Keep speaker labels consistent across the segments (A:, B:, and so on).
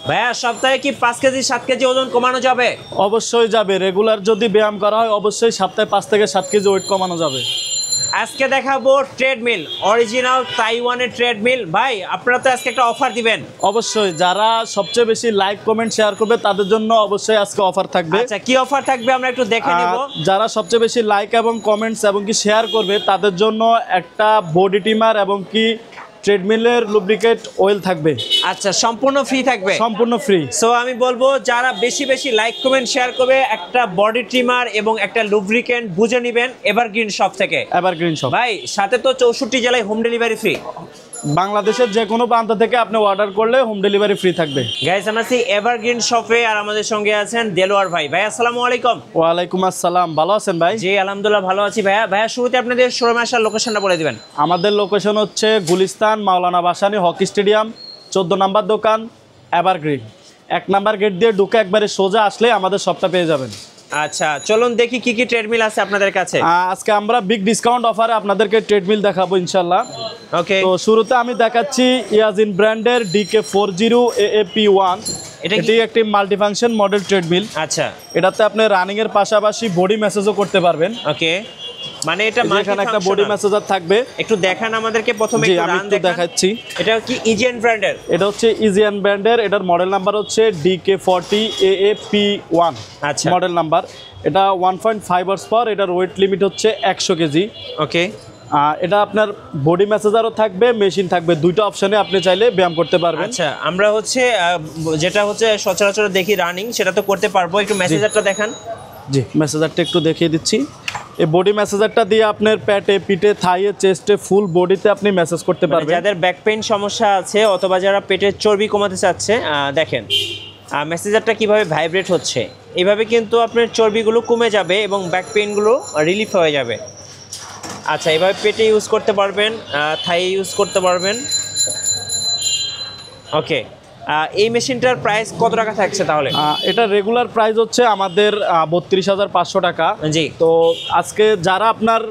A: ভাইয়া সপ্তাহে কি 5 কেজি 7 কেজি ওজন কমানো যাবে?
B: অবশ্যই যাবে, রেগুলার যদি ব্যায়াম করা হয় অবশ্যই সপ্তাহে 5 থেকে 7 কেজি ওয়েট কমানো যাবে।
A: আজকে দেখাবো ট্রেডমিল, অরিজিনাল তাইওয়ানের ট্রেডমিল। ভাই আপনারা তো আজকে একটা অফার দিবেন।
B: অবশ্যই, যারা সবচেয়ে বেশি লাইক কমেন্ট শেয়ার করবে তাদের জন্য অবশ্যই আজকে অফার থাকবে।
A: আচ্ছা, কি অফার থাকবে আমরা একটু দেখে নিব।
B: যারা সবচেয়ে বেশি লাইক এবং কমেন্টস এবং কি শেয়ার করবে তাদের জন্য একটা বডি টিমার এবং কি ট্রেডমিলের লুব্রিকেট অয়েল থাকবে।
A: আচ্ছা, সম্পূর্ণ ফ্রি থাকবে?
B: সম্পূর্ণ ফ্রি।
A: সো আমি বলবো যারা বেশি বেশি লাইক কমেন্ট শেয়ার করবে একটা বডি ট্রিমার এবং একটা লুব্রিকেন্ট বুঝে নেবেন এভারগ্রিন শপ থেকে।
B: এভারগ্রিন শপ
A: ভাই সাথে তো 64 জেলায় হোম ডেলিভারি ফ্রি।
B: বাংলাদেশের যে কোনো প্রান্ত থেকে আপনি অর্ডার করলে হোম ডেলিভারি ফ্রি থাকবে।
A: গাইস আমরা আছি এভারগ্রিন শপে আর আমাদের সঙ্গে আছেন দেলোয়ার ভাই। ভাই আসসালামু আলাইকুম।
B: ওয়ালাইকুম আসসালাম, ভালো আছেন ভাই?
A: জি আলহামদুলিল্লাহ ভালো আছি ভাইয়া। ভাইয়া শুরুতে আপনাদের শোরুমে আসার লোকেশনটা বলে দিবেন।
B: আমাদের লোকেশন হচ্ছে গুলিস্তান মাওলানা ভাসানী হকি স্টেডিয়াম, 14 নম্বর দোকান এভারগ্রিন। 1 নাম্বার গেট দিয়ে ঢুকে একবারে সোজা আসলে আমাদের শপটা পেয়ে যাবেন।
A: আচ্ছা চলুন দেখি কি কি ট্রেডমিল আছে আপনাদের কাছে।
B: আজকে আমরা বিগ ডিসকাউন্ট অফারে আপনাদেরকে ট্রেডমিল দেখাবো ইনশাল্লাহ।
A: ওকে,
B: তো শুরুতে আমি দেখাচ্ছি ইয়াজিন ব্র্যান্ডের DK40 AAP1। এটি একটি মাল্টিফাংশন মডেল ট্রেডমিল।
A: আচ্ছা,
B: এটাতে আপনি রানিং এর পাশাপাশি বডি ম্যাসেজও করতে পারবেন।
A: ওকে, মানে এটা
B: এখানে একটা বডি ম্যাসেজার থাকবে।
A: একটু দেখান আমাদেরকে প্রথমে।
B: জি আমি একটু দেখাচ্ছি।
A: এটা কি ইজিএন ব্র্যান্ডের?
B: এটা হচ্ছে ইজিএন ব্র্যান্ডের, এটার মডেল নাম্বার হচ্ছে DK40 AAP1
A: আচ্ছা
B: মডেল নাম্বার। এটা 1.5 হর্স পাওয়ার, এটার ওয়েট লিমিট হচ্ছে 100 কেজি।
A: ওকে,
B: এটা আপনার বডি ম্যাসেজারও থাকবে, মেশিন থাকবে, দুইটা অপশনে আপনি চাইলে ব্যায়াম করতে পারবেন।
A: আচ্ছা আমরা হচ্ছে যেটা হচ্ছে সচরাচর দেখি রানিং, সেটা তো করতে পারবো। একটু মেসেজারটা দেখান।
B: জি মেসেজারটা একটু দেখিয়ে দিচ্ছি। এই বডি মেসেজারটা দিয়ে আপনার পেটে, পিঠে, থাইয়ে, চেস্টে, ফুল বডিতে আপনি মেসেজ করতে পারবেন।
A: যাদের ব্যাক পেইন সমস্যা আছে অথবা যারা পেটের চর্বি কমাতে চাচ্ছে, দেখেন মেসেজারটা কিভাবে ভাইব্রেট হচ্ছে। এইভাবে কিন্তু আপনার চর্বিগুলো কমে যাবে এবং ব্যাক পেইনগুলো রিলিফ হয়ে যাবে। আচ্ছা, এভাবে পেটে ইউজ করতে পারবেন, থাই ইউজ করতে পারবেন। ওকে, এই মেশিনটার প্রাইস কত টাকা থাকছে তাহলে?
B: এটা রেগুলার প্রাইস হচ্ছে আমাদের 32,500 টাকা।
A: জি,
B: তো আজকে যারা আপনার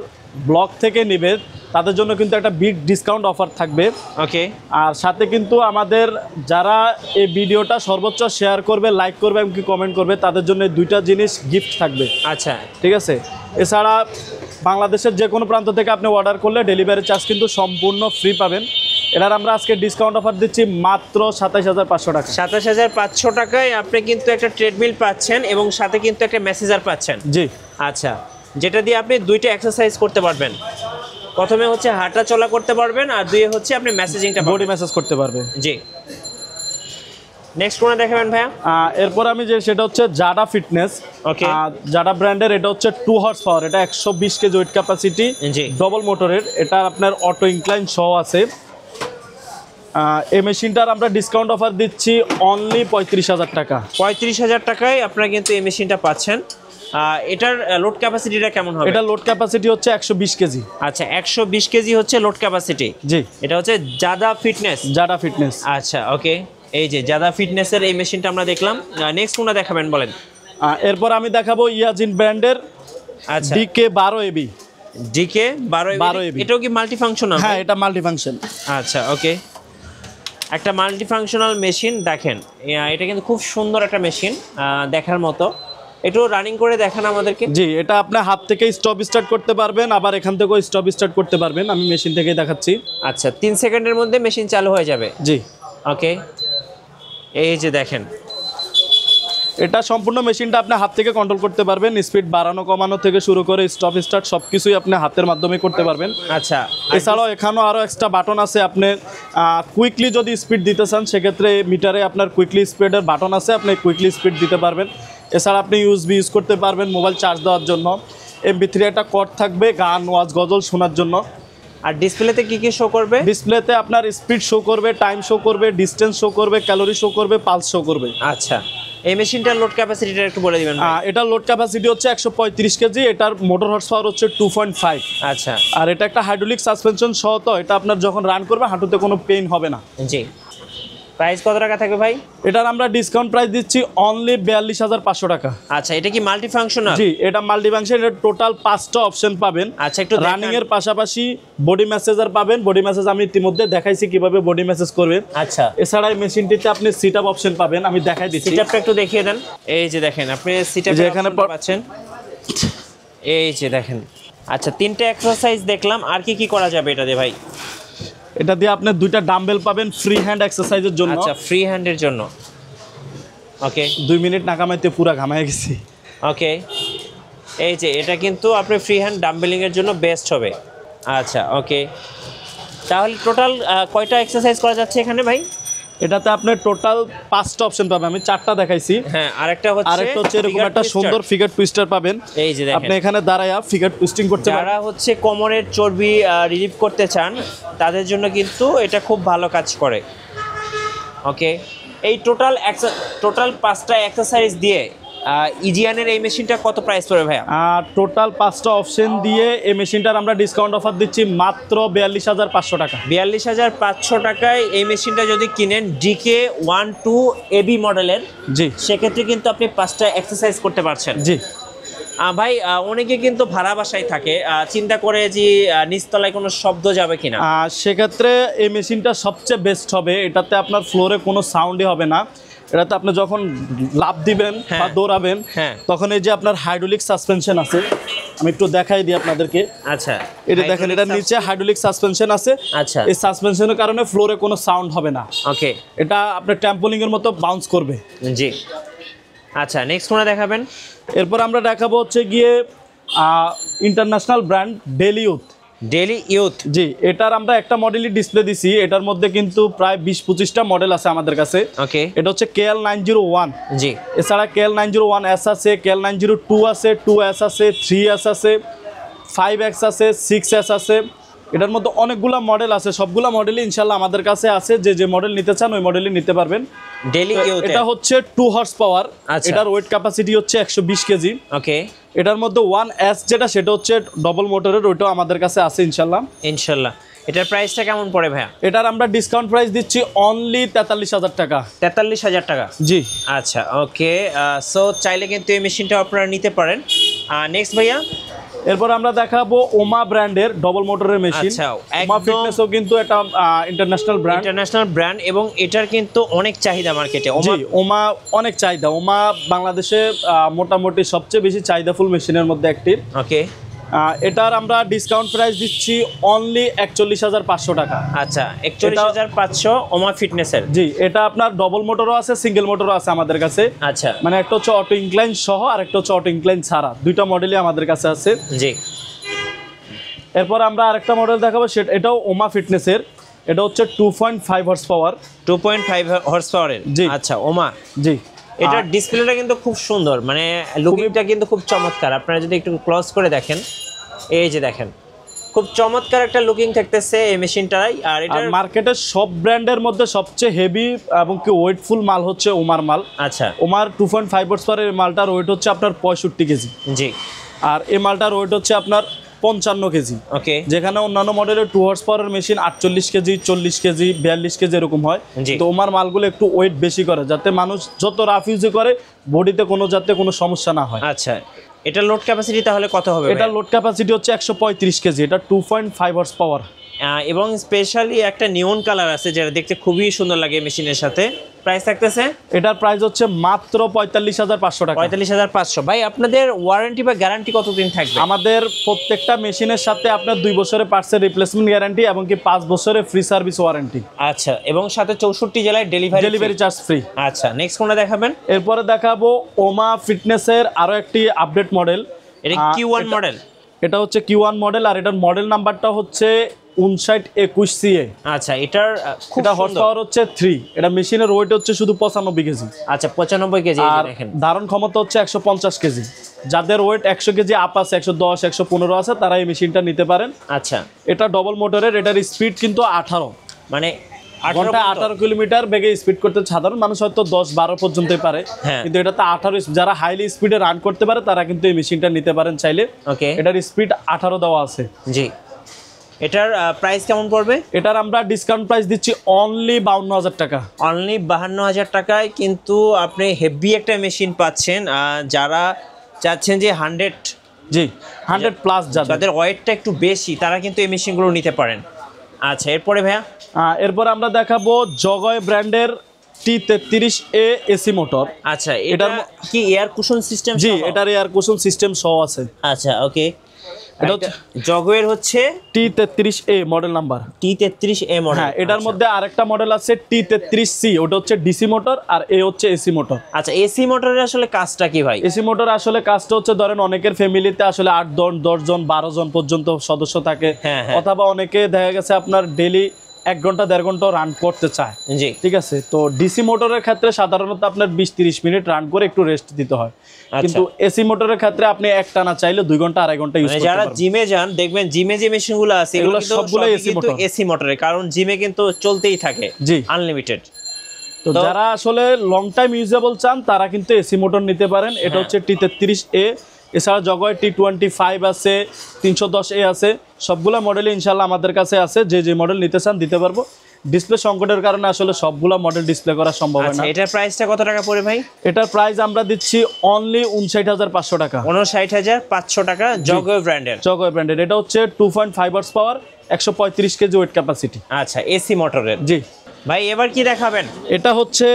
B: ব্লগ থেকে নেবে তাদের জন্য কিন্তু একটা বিগ ডিসকাউন্ট অফার থাকবে।
A: ওকে,
B: আর সাথে কিন্তু আমাদের যারা এই ভিডিওটা সর্বোচ্চ শেয়ার করবে, লাইক করবে এবং কি কমেন্ট করবে তাদের জন্য দুইটা জিনিস গিফট থাকবে।
A: আচ্ছা
B: ঠিক আছে। এছাড়া বাংলাদেশের যে কোনো প্রান্ত থেকে আপনি অর্ডার করলে ডেলিভারি চার্জ কিন্তু সম্পূর্ণ ফ্রি পাবেন। এটার আমরা আজকে ডিসকাউন্ট অফার দিচ্ছি মাত্র 27,500 টাকা।
A: 27,500 টাকায় আপনি কিন্তু একটা ট্রেডমিল পাচ্ছেন এবং সাথে কিন্তু একটা মেসেজার পাচ্ছেন।
B: জি
A: আচ্ছা, যেটা দিয়ে আপনি দুইটা এক্সারসাইজ করতে পারবেন। প্রথমে হচ্ছে হাঁটা চলা করতে পারবেন আর দুইয়ে হচ্ছে আপনি মেসেজিংটা
B: বডি মেসেজ করতে পারবে।
A: জি, নেক্সট কোনটা দেখাবেন ভাইয়া?
B: এরপর আমি যে সেটা হচ্ছে জাডা ফিটনেস।
A: ওকে,
B: জাডা ব্র্যান্ডের, এটা হচ্ছে 2 হর্স পাওয়ার, এটা 120 KG wait capacity,
A: G
B: double মোটরের। এটা আপনার অটো ইনক্লাইন সহ আছে। এই মেশিনটার আমরা ডিসকাউন্ট অফার দিচ্ছি অনলি 35,000 টাকা।
A: 35,000 টাকায় আপনারা কিন্তু এই মেশিনটা পাচ্ছেন। এটার লোড ক্যাপাসিটিটা কেমন হবে?
B: এটা লোড ক্যাপাসিটি হচ্ছে 120 কেজি।
A: আচ্ছা, 120 কেজি হচ্ছে লোড ক্যাপাসিটি।
B: জি,
A: এটা হচ্ছে জাদা ফিটনেস।
B: জাডা ফিটনেস।
A: আচ্ছা ওকে, এই যে জাদা ফিটনেসের এই মেশিনটা আমরা দেখলাম। নেক্সট কোনটা দেখাবেন বলেন?
B: এরপর আমি দেখাবো ইয়াজিন ব্র্যান্ডের
A: আচ্ছা
B: DK12AB।
A: DK12AB, এটাও কি মাল্টি ফাংশনাল?
B: হ্যাঁ, এটা মাল্টি ফাংশন।
A: আচ্ছা ওকে, একটা মাল্টি ফাংশনাল মেশিন। দেখেন এটা কিন্তু খুব সুন্দর একটা মেশিন, দেখার মতো। একটু রানিং করে দেখান আমাদেরকে।
B: জি, এটা আপনি হাত থেকে স্টপ স্টার্ট করতে পারবেন, আবার এখান থেকেও স্টপ স্টার্ট করতে পারবেন। আমি মেশিন থেকেই দেখাচ্ছি।
A: আচ্ছা, 3 সেকেন্ডের মধ্যে মেশিন চালু হয়ে যাবে।
B: জি
A: ওকে, এই যে দেখেন
B: এটা সম্পূর্ণ মেশিনটা আপনি হাত থেকে কন্ট্রোল করতে পারবেন। স্পিড বাড়ানো কমানো থেকে শুরু করে স্টপ স্টার্ট সবকিছুই আপনি হাতের মাধ্যমে করতে পারবেন।
A: আচ্ছা,
B: এছাড়াও এখানেও আরও এক্সট্রা বাটন আছে। আপনি কুইকলি যদি স্পিড দিতে চান সেক্ষেত্রে মিটারে আপনার কুইকলি স্পিডের বাটন আছে, আপনি কুইকলি স্পিড দিতে পারবেন। এছাড়া আপনি ইউএসবি ইউজ করতে পারবেন মোবাইল চার্জ দেওয়ার জন্য। MP3 একটা কর্ড থাকবে গান, ওয়াজ, গজল শোনার জন্য।
A: আর ডিসপ্লেতে কি কি শো করবে?
B: ডিসপ্লেতে আপনার স্পিড শো করবে, টাইম শো করবে, ডিস্টেন্স শো করবে, ক্যালোরি শো করবে, পালস শো করবে।
A: আচ্ছা, এই মেশিনটার লোড ক্যাপাসিটিটা একটু বলে দিবেন।
B: এটার লোড ক্যাপাসিটি হচ্ছে 135 কেজি। এটার মোটর হর্স পাওয়ার হচ্ছে 2.5।
A: আচ্ছা,
B: আর এটা একটা হাইড্রোলিক সাসপেনশন সহ, তো এটা আপনার যখন রান করবে হাঁটুতে কোনো পেইন হবে না।
A: জি, প্রাইস কত টাকা থাকবে ভাই?
B: এটার আমরা ডিসকাউন্ট প্রাইস দিচ্ছি অনলি 42,500 টাকা।
A: আচ্ছা, এটা কি মাল্টি ফাংশনাল?
B: জি, এটা মাল্টি ফাংশন। এটা টোটাল 5টা অপশন পাবেন।
A: আচ্ছা, একটু
B: রানিং এর পাশাপাশি বডি ম্যাসেজার পাবেন। বডি ম্যাসেজ আমি ইতিমধ্যে দেখাইছি কিভাবে বডি ম্যাসেজ করবেন।
A: আচ্ছা,
B: এছাড়া এই মেশিনটিতে আপনি সিট আপ অপশন পাবেন, আমি দেখাই দিচ্ছি।
A: সিট আপটা একটু দেখিয়ে দেন। এই যে দেখেন আপনি সিট আপ
B: এখানে
A: পাচ্ছেন, এই যে দেখেন। আচ্ছা, 3টা এক্সারসাইজ দেখলাম, আর কি কি করা যাবে এটা দিয়ে ভাই?
B: এটা দিয়ে আপনি 2টা ডাম্বেল পাবেন ফ্রি হ্যান্ড এক্সারসাইজের জন্য।
A: আচ্ছা, ফ্রি হ্যান্ডের জন্য। ওকে,
B: 2 মিনিট না কামাইতে পুরা ঘামায় গেছি।
A: ওকে, এই যে এটা কিন্তু আপনি ফ্রি হ্যান্ড ডাম্বেলিং এর জন্য বেস্ট হবে। আচ্ছা, ওকে, তাহলে টোটাল কয়টা এক্সারসাইজ করা যাচ্ছে এখানে ভাই?
B: এটাতে আপনি টোটাল 5টা অপশন পাবেন, আমি 4টা দেখাইছি।
A: হ্যাঁ, আরেকটা হচ্ছে
B: এরকম একটা সুন্দর ফিগার টুইস্টার পাবেন।
A: এই যে দেখেন,
B: আপনি এখানে দাঁড়ায়া ফিগার টুইস্টিং করতে পারবেন।
A: যারা হচ্ছে কোমরের চর্বি রিলিভ করতে চান তাদের জন্য কিন্তু এটা খুব ভালো কাজ করে। ওকে, এই টোটাল 5টা এক্সারসাইজ দিয়ে ইজিয়ানের এই মেশিনটা কত প্রাইস পড়বে ভাইয়া?
B: টোটাল 5টা অপশন দিয়ে এই মেশিনটার আমরা ডিসকাউন্ট অফার দিচ্ছি মাত্র 42,500 টাকা।
A: 42,500 টাকায় এই মেশিনটা যদি কিনেন ডিকে 12 এবি মডেলের,
B: জি,
A: সেক্ষেত্রে কিন্তু আপনি 5টা এক্সারসাইজ করতে পারছেন।
B: জি
A: ভাই, অনেকে কিন্তু ভাড়া বাসায় থাকে, চিন্তা করে যে নিচতলায় কোনো শব্দ যাবে কিনা।
B: সেক্ষেত্রে এই মেশিনটা সবচেয়ে বেস্ট হবে। এটাতে আপনার ফ্লোরে কোনো সাউন্ডই হবে না। এটাতে আপনি যখন লাফ দিবেন বা দৌড়াবেন, তখন এই যে আপনার হাইড্রোলিক সাসপেনশন আছে, আমি একটু দেখাই দিই আপনাদেরকে।
A: আচ্ছা,
B: এটা দেখেন, এটার নিচে হাইড্রোলিক সাসপেনশন আছে।
A: আচ্ছা,
B: এই সাসপেনশনের কারণে ফ্লোরে কোনো সাউন্ড হবে না।
A: ওকে,
B: এটা আপনার ট্যাম্পোলিং এর মতো বাউন্স করবে।
A: জি। আচ্ছা, নেক্সট কোনটা দেখাবেন?
B: এরপর আমরা দেখাবো হচ্ছে গিয়ে ইন্টারন্যাশনাল ব্র্যান্ড ডেলি ইউথ। জি, এটার আমরা একটা মডেলই ডিসপ্লে দিছি। এটার মধ্যে কিন্তু প্রায় 20-25টা মডেল আছে আমাদের কাছে।
A: ওকে,
B: এটা হচ্ছে KL901।
A: জি,
B: এছাড়া KL901S আছে, KL902 আছে, 2S আছে, 3S আছে, 5X আছে, 6S আছে। এটার মধ্যে অনেকগুলো মডেল আছে, সবগুলো মডেলই ইনশাল্লাহ আমাদের কাছে আছে। যে মডেল নিতে চান ওই মডেলই নিতে পারবেন।
A: ডেলি ইউথ
B: এটা হচ্ছে 2 হর্স পাওয়ার। এটার ওয়েট ক্যাপাসিটি হচ্ছে 120 কেজি।
A: ওকে,
B: এটার মধ্যে 1S যেটা, সেটা হচ্ছে ডবল মোটরের, ওইটাও আমাদের কাছে আছে ইনশাল্লাহ।
A: এটার প্রাইসটা কেমন পড়ে ভাইয়া?
B: এটার আমরা ডিসকাউন্ট প্রাইস দিচ্ছি অনলি 43,000 টাকা।
A: 43,000 টাকা?
B: জি।
A: আচ্ছা, ওকে, সো চাইলে কিন্তু এই মেশিনটা আপনারা নিতে পারেন। নেক্সট ভাইয়া,
B: এরপর আমরা দেখাবো ওমা ব্র্যান্ডের ডবল মোটরের মেশিন।
A: আচ্ছা,
B: ওমা ফিটনেসও কিন্তু এটা ইন্টারন্যাশনাল ব্র্যান্ড
A: এবং এটার কিন্তু অনেক চাহিদা মার্কেটে।
B: ওমা অনেক চাহিদা। ওমা বাংলাদেশে মোটামুটি সবচেয়ে বেশি চাহিদাফুল মেশিনের মধ্যে একটি।
A: ওকে,
B: এটার আমরা ডিসকাউন্ট প্রাইস দিচ্ছি অনলি 41,500 টাকা।
A: আচ্ছা, 41,500 ওমা ফিটনেসের।
B: জি, এটা আপনার ডবল মোটরও আছে, সিঙ্গেল মোটরও আছে আমাদের কাছে।
A: আচ্ছা,
B: মানে একটা হচ্ছে অটো ইনক্লাইন সহ আর একটা হচ্ছে অটো ইনক্লাইন ছাড়া, 2টা মডেলই আমাদের কাছে আছে।
A: জি।
B: এরপর আমরা আরেকটা মডেল দেখাবো, সেটা এটাও ওমা ফিটনেসের। এটা হচ্ছে 2.5 হর্স পাওয়ার।
A: 2.5 হর্স পাওয়ারের।
B: জি।
A: আচ্ছা, ওমা।
B: জি,
A: এটার ডিসপ্লেটা কিন্তু খুব সুন্দর, মানে লুকিংটা কিন্তু খুব চমৎকার। আপনারা যদি একটু ক্লোজ করে দেখেন, এই যে দেখেন, খুব চমৎকার একটা লুকিং থাকতেছে এই মেশিনটাই। আর এটা
B: মার্কেটের সব ব্র্যান্ডের মধ্যে সবচেয়ে হেভি এবং কি ওয়েটফুল মাল হচ্ছে ওমার মাল।
A: আচ্ছা,
B: ওমার 2.5 হর্স পাওয়ারের মালটার ওয়েট হচ্ছে আপনার 65 কেজি।
A: জি।
B: আর এই মালটার ওয়েট হচ্ছে আপনার 55 কেজি।
A: ওকে,
B: যেখানে অন্যান্য মডেলের 2 হর্স পাওয়ারের মেশিন 48 কেজি, 40 কেজি, 42 কেজি এরকম হয়। তো ওমার মালগুলো একটু ওয়েট বেশি করে, যাতে মানুষ যত রাফ ইউজ করে বডিতে যাতে কোনো সমস্যা না হয়।
A: আচ্ছা, এটা লোড ক্যাপাসিটি তাহলে কত হবে?
B: এটা লোড ক্যাপাসিটি হচ্ছে 135 কেজি। এটা 2.5 হর্স পাওয়ার।
A: এবং স্পেশালি একটা নিয়ন কালার আছে যেটা দেখতে খুবই সুন্দর লাগে মেশিনের সাথে। প্রাইস থাকতেছে,
B: এটার প্রাইস হচ্ছে মাত্র 45,500 টাকা।
A: 45,500। ভাই, আপনাদের ওয়ারেন্টি বা গ্যারান্টি কতদিন থাকবে?
B: আমাদের প্রত্যেকটা মেশিনের সাথে আপনার 2 বছরের পার্টসের রিপ্লেসমেন্ট গ্যারান্টি এবং কি 5 বছরের ফ্রি সার্ভিস ওয়ারেন্টি।
A: আচ্ছা, এবং সাথে 64 জেলায় ডেলিভারি
B: চার্জ ফ্রি।
A: আচ্ছা, নেক্সট কোনটা দেখাবেন?
B: এরপরে দেখাবো ওমা ফিটনেসের আরো একটি আপডেট মডেল।
A: এটা Q1 মডেল।
B: এটা হচ্ছে Q1 মডেল, আর এটার মডেল নাম্বারটা হচ্ছে 5921 CA।
A: আচ্ছা, এটার খুব
B: হর্স পাওয়ার হচ্ছে 3। এটা মেশিনের ওয়েট হচ্ছে শুধু 95 কেজি।
A: আচ্ছা, 95 কেজি।
B: আর ধারণ ক্ষমতা হচ্ছে 150 কেজি। যাদের ওয়েট 100 কেজি আপ আছে, 110, 115 আছে, তারা এই মেশিনটা নিতে পারেন।
A: আচ্ছা,
B: এটা ডবল মোটরের। এটার স্পিড কিন্তু 18,
A: মানে
B: ঘন্টায় 18 কিলোমিটার বেগে স্পিড করতে সাধারণ মানুষ হয়তো 10-12 পর্যন্তই পারে, কিন্তু এটাতে 18। যারা হাইলি স্পিডে রান করতে পারে তারা কিন্তু এই মেশিনটা নিতে পারেন চাইলে।
A: ওকে,
B: এটার স্পিড 18 দেওয়া আছে।
A: জি। এটার প্রাইস কেমন পড়বে?
B: এটার আমরা ডিসকাউন্ট প্রাইস দিচ্ছি অনলি 52,000 টাকা।
A: অনলি 52,000 টাকায় কিন্তু আপনি হেভি একটা মেশিন পাচ্ছেন। যারা চাচ্ছেন যে 100
B: জি 100 প্লাস
A: যাদের ওয়েটটা একটু বেশি তারা কিন্তু এই মেশিনগুলো নিতে পারেন। আচ্ছা, এরপরে ভাইয়া
B: এরপর আমরা দেখাবো জগয় ব্র্যান্ডের T33A এসি মোটর।
A: আচ্ছা, এটার কি এয়ার কুশন সিস্টেম?
B: জি, এটার এয়ার কুশন সিস্টেম সহ আছে।
A: আচ্ছা, ওকে।
B: এটা হচ্ছে
A: জগওয়ের হচ্ছে
B: T33A model number.
A: T33A model.
B: হ্যাঁ, এটার মধ্যে আরেকটা মডেল আছে T33C, ওটা হচ্ছে ডিসি মোটর, আর এ হচ্ছে এসি মোটর।
A: আচ্ছা, এসি মোটরের আসলে কাজটা কি ভাই?
B: এসি মোটর আসলে কাজটা হচ্ছে ধরেন অনেকের ফ্যামিলিতে আসলে 8 10 জন 12 জন পর্যন্ত সদস্য থাকে, অথবা অনেকে দেখা গেছে আপনার ডেইলি 1 ঘন্টা 1.5 ঘন্টা রান করতে চায়।
A: জি,
B: ঠিক আছে। তো ডিসি মোটরের ক্ষেত্রে সাধারণত আপনার 20-30 মিনিট রান করে একটু রেস্ট দিতে হয়, কিন্তু এসি মোটরের ক্ষেত্রে আপনি একটানা চাইলে 2 ঘন্টা 2.5 ঘন্টা ইউজ করতে পারবেন।
A: যারা জিমে যান দেখবেন জিমে যে মেশিনগুলো আছে এগুলো সবগুলাই এসি মোটরে, কারণ জিমে কিন্তু চলতেই থাকে জি আনলিমিটেড।
B: তো যারা আসলে লং টাইম ইউজেবল চান তারা কিন্তু এসি মোটর নিতে পারেন। এটা হচ্ছে T33A। এছাড়া জগয় T25 আছে, 310A আছে, সবগুলা মডেলই ইনশাল্লাহ আমাদের কাছে আছে। যে মডেল নিতে চান দিতে পারবো। ডিসপ্লে সংকটের কারণে আসলে সবগুলা মডেল ডিসপ্লে করা সম্ভব হয় না।
A: এটার প্রাইসটা কত টাকা পড়ে ভাই?
B: এটার প্রাইস আমরা দিচ্ছি অনলি 59,500 টাকা।
A: 59,500 টাকা, জগয় ব্র্যান্ডের।
B: জগয় ব্র্যান্ডের। এটা হচ্ছে 2.5 horse power, 135 KG wait capacity.
A: আচ্ছা, এসি মোটরের।
B: জি
A: ভাই, এবার কি দেখাবেন?
B: এটা হচ্ছে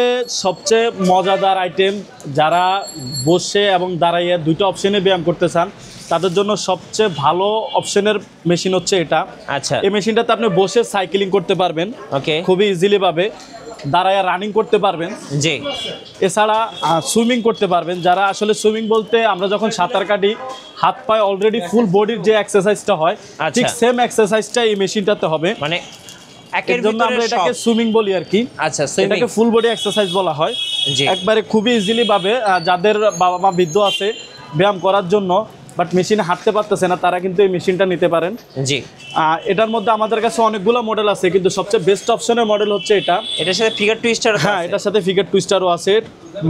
B: সবচেয়ে মজাদার আইটেম। যারা বসে এবং দাঁড়াইয়ে দুইটা অপশনে ব্যায়াম করতে চান তাদের জন্য সবচেয়ে ভালো অপশনের মেশিন হচ্ছে এটা।
A: আচ্ছা,
B: এই মেশিনটাতে আপনি বসে সাইক্লিং করতে পারবেন
A: ওকে,
B: খুবই ইজিলি ভাবে, দাঁড়াইয়া রানিং করতে পারবেন।
A: জি,
B: এছাড়া সুইমিং করতে পারবেন। যারা আসলে সুইমিং বলতে আমরা যখন সাঁতার কাটি হাত পায়ে অলরেডি ফুল বডির যে এক্সারসাইজটা হয় ঠিক সেম এক্সারসাইজটা এই মেশিনটাতে হবে।
A: মানে
B: এর জন্য আমরা এটাকে সুইমিং বলি আর কি।
A: আচ্ছা,
B: এটাকে ফুল বডি এক্সারসাইজ বলা হয়। একবারে খুবই ইজিলি ভাবে যাদের বাবা মা বৃদ্ধ আছে ব্যায়াম করার জন্য বাট মেশিনে হাঁটতে পারতেছে না তারা কিন্তু এই মেশিনটা নিতে পারেন। জি, এটার মধ্যে আমাদের কাছে অনেকগুলো মডেল আছে, কিন্তু সবচেয়ে বেস্ট অপশনের মডেল হচ্ছে এটা।
A: এটার সাথে ফিগার টুইস্টার। হ্যাঁ,
B: এটার সাথে ফিগার টুইস্টারও আছে,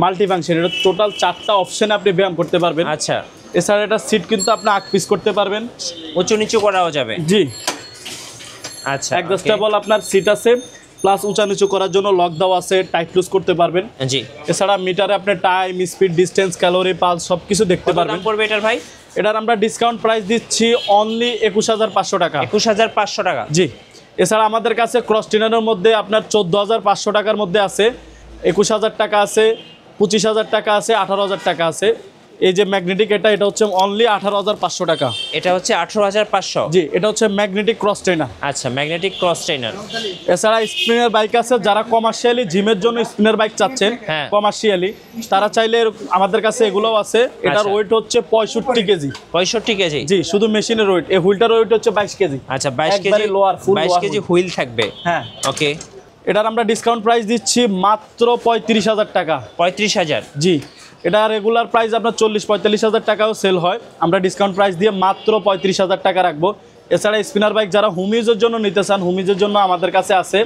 B: মাল্টি ফাংশন। এটা টোটাল 4টা অপশনে আপনি ব্যায়াম করতে পারবেন। আচ্ছা, এছাড়া এটা সিট কিন্তু আপনি আগ পিস করতে পারবেন,
A: উঁচু নিচু করাও যাবে।
B: জি,
A: আচ্ছা,
B: অ্যাডজাস্টেবল আপনার সিট আছে, প্লাস উঁচা নিচু করার জন্য লক দেওয়া আছে, টাইট লুজ করতে পারবেন। জি, এছাড়া মিটারে আপনি time, speed, distance, calorie, pulse সবকিছু দেখতে পারবেন।
A: পড়বে এটার ভাই? এটার
B: আমরা ডিসকাউন্ট প্রাইস দিচ্ছি অনলি 21,500 টাকা।
A: 21,500 টাকা।
B: জি, এছাড়া আমাদের কাছে ক্রস ট্রেনারের মধ্যে আপনার 14,500 টাকার মধ্যে আছে, 21,000 টাকা আছে, 25,000 টাকা আছে, 18,000 টাকা আছে। এই যে ম্যাগনেটিক এটা হচ্ছে অনলি 18,500 টাকা।
A: এটা হচ্ছে 18,500।
B: জি, এটা হচ্ছে ম্যাগনেটিক ক্রস ট্রেনার।
A: আচ্ছা, ম্যাগনেটিক ক্রস ট্রেনার।
B: এছাড়া স্পিনার বাইক আছে, যারা কমার্শিয়ালি জিমের জন্য স্পিনার বাইক চাচ্ছেন কমার্শিয়ালি তারা চাইলে আমাদের কাছে এগুলোও আছে। এটার ওয়েট হচ্ছে 65 কেজি।
A: 65 কেজি?
B: জি, শুধু মেশিনের ওয়েট। এই হুইলটার ওয়েট হচ্ছে 22 কেজি।
A: আচ্ছা, 22 কেজি লোয়ার, ফুল 22 কেজি হুইল থাকবে। হ্যাঁ, ওকে।
B: এটার আমরা ডিসকাউন্ট প্রাইস দিচ্ছি মাত্র 35,000 টাকা।
A: 35,000?
B: জি, এটা রেগুলার প্রাইস আপনার 40-45,000 টাকাও সেল হয়, আমরা ডিসকাউন্ট প্রাইস দিয়ে মাত্র 35,000 টাকা রাখবো। এছাড়া স্পিনার বাইক যারা হোমিজের জন্য নিতে চান, হোমিজের জন্য আমাদের কাছে আছে।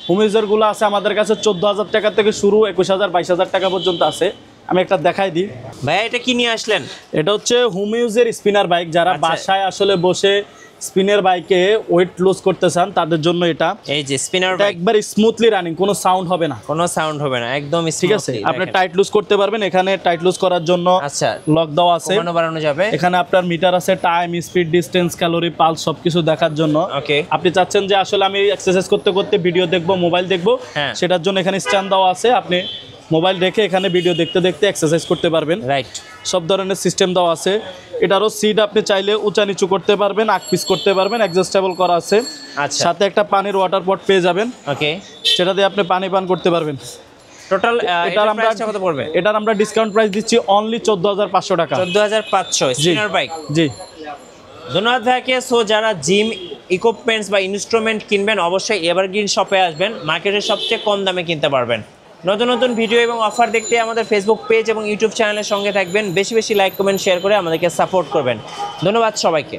B: হোমিজেরগুলো আছে আমাদের কাছে 14,000 টাকা থেকে শুরু, 21,000-22,000 টাকা পর্যন্ত আছে। আমি একটা দেখাই দিই।
A: ভাইয়া, এটা কি নিয়ে আসলেন?
B: এটা হচ্ছে হোমিজের স্পিনার বাইক। যারা বাসায় আসলে বসে স্পিনের বাইকে ওয়েট লুজ করতে চান তাদের জন্য এটা।
A: এই যে স্পিনার বাইক
B: একবার স্মুথলি রানিং, কোনো সাউন্ড হবে না,
A: কোনো সাউন্ড হবে না, একদম
B: ঠিক আছে। আপনি টাইট লুজ করতে পারবেন। এখানে টাইট লুজ করার জন্য আচ্ছা লক দেওয়া আছে, কমানো বাড়ানো যাবে। এখানে আপনার মিটার আছে, time, speed, distance, calorie, pulse সবকিছু দেখার জন্য। ওকে, আপনি চাচ্ছেন যে আসলে আমি এক্সারসাইজ করতে করতে ভিডিও দেখবো, মোবাইল দেখবো, সেটার জন্য এখানে স্ট্যান্ড দেওয়া আছে। আপনি মোবাইল রেখে এখানে ভিডিও দেখতে দেখতে এক্সারসাইজ করতে পারবেন। রাইট, সব ধরনের সিস্টেম দেওয়া আছে। এটারও সিট আপনি চাইলে উঁচা নিচু করতে পারবেন, আগ পিস করতে পারবেন, অ্যাডজাস্টেবল করা আছে। আচ্ছা, সাথে একটা পানির ওয়াটার পট পেয়ে যাবেন। ওকে, সেটা দিয়ে আপনি পানি পান করতে পারবেন। টোটাল এটার আমরা কত পড়বে? এটার আমরা ডিসকাউন্ট প্রাইস দিচ্ছি অনলি 14,500 টাকা।
A: 14,500 স্পিনার বাইক।
B: জি,
A: ধন্যবাদ ভাইকে। সো যারা জিম ইকুইপমেন্টস বা ইনস্ট্রুমেন্ট কিনবেন অবশ্যই এভারগ্রিন শপে আসবেন, মার্কেটের সবচেয়ে কম দামে কিনতে পারবেন। নতুন নতুন ভিডিও এবং অফার দেখতে আমাদের ফেসবুক পেজ এবং ইউটিউব চ্যানেলের সঙ্গে থাকবেন। বেশি বেশি লাইক, কমেন্ট, শেয়ার করে আমাদেরকে সাপোর্ট করবেন। ধন্যবাদ সবাইকে।